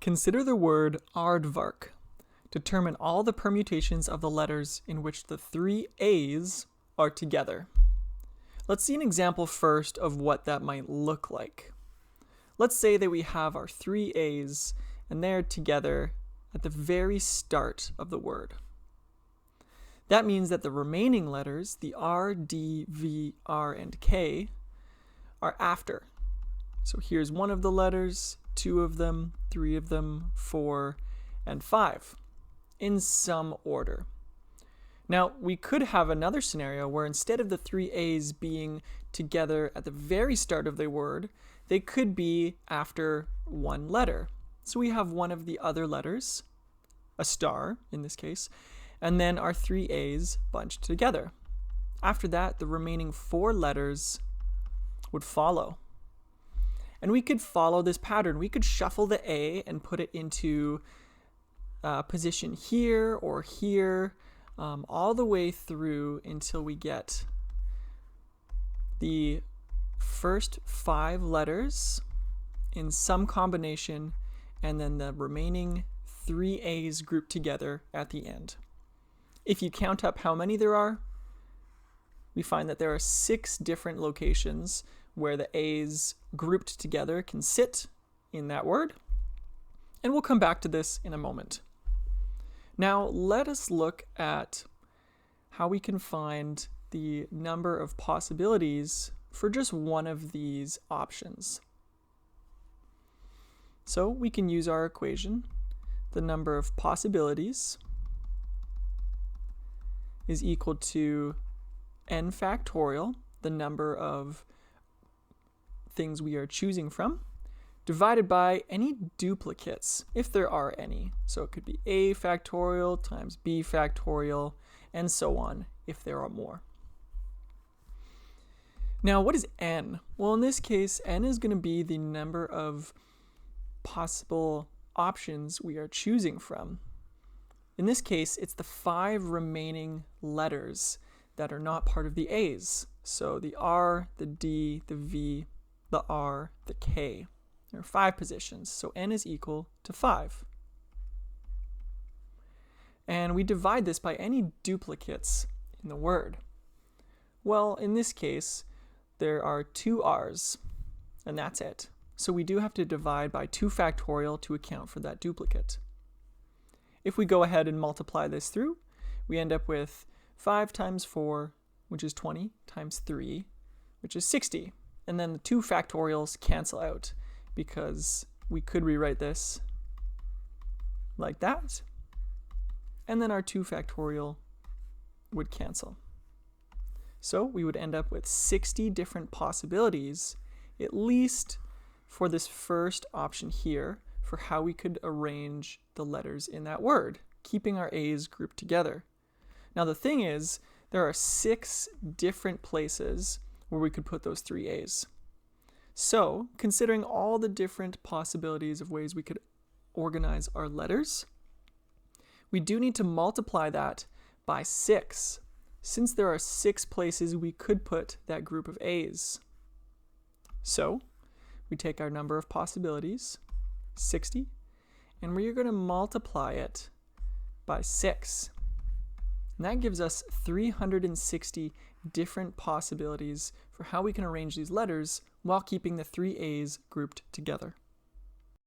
Consider the word Rdvr. Determine all the permutations of the letters in which the three A's are together. Let's see an example first of what that might look like. Let's say that we have our three A's and they're together at the very start of the word. That means that the remaining letters, the R, D, V, R, and K, are after. So here's one of the letters, two of them, three of them, 4, and 5, in some order. Now, we could have another scenario where instead of the three A's being together at the very start of the word, they could be after one letter. So we have one of the other letters, a star in this case, and then our three A's bunched together. After that, the remaining 4 letters would follow. And we could follow this pattern. We could shuffle the A and put it into position here or here, all the way through until we get the first 5 letters in some combination, and then the remaining 3 A's grouped together at the end. If you count up how many there are, we find that there are 6 different locations where the A's grouped together can sit in that word. And we'll come back to this in a moment. Now, let us look at how we can find the number of possibilities for just one of these options. So we can use our equation. The number of possibilities is equal to n factorial, the number of things we are choosing from, divided by any duplicates, if there are any. So it could be a factorial times b factorial, and so on, if there are more. Now, what is n? Well, in this case, n is going to be the number of possible options we are choosing from. In this case, it's the 5 remaining letters that are not part of the A's. So the R, the D, the V, the R, the K. There are 5 positions, so n is equal to 5. And we divide this by any duplicates in the word. Well, in this case, there are 2 R's, and that's it. So we do have to divide by 2 factorial to account for that duplicate. If we go ahead and multiply this through, we end up with 5 times 4, which is 20, times 3, which is 60. And then the 2 factorials cancel out, because we could rewrite this like that. And then our 2 factorial would cancel. So we would end up with 60 different possibilities, at least for this first option here, for how we could arrange the letters in that word, keeping our A's grouped together. Now the thing is, there are 6 different places where we could put those 3 A's. So, considering all the different possibilities of ways we could organize our letters, we do need to multiply that by 6, since there are 6 places we could put that group of A's. So, we take our number of possibilities, 60, and we're going to multiply it by 6. And that gives us 360 different possibilities for how we can arrange these letters while keeping the 3 A's grouped together.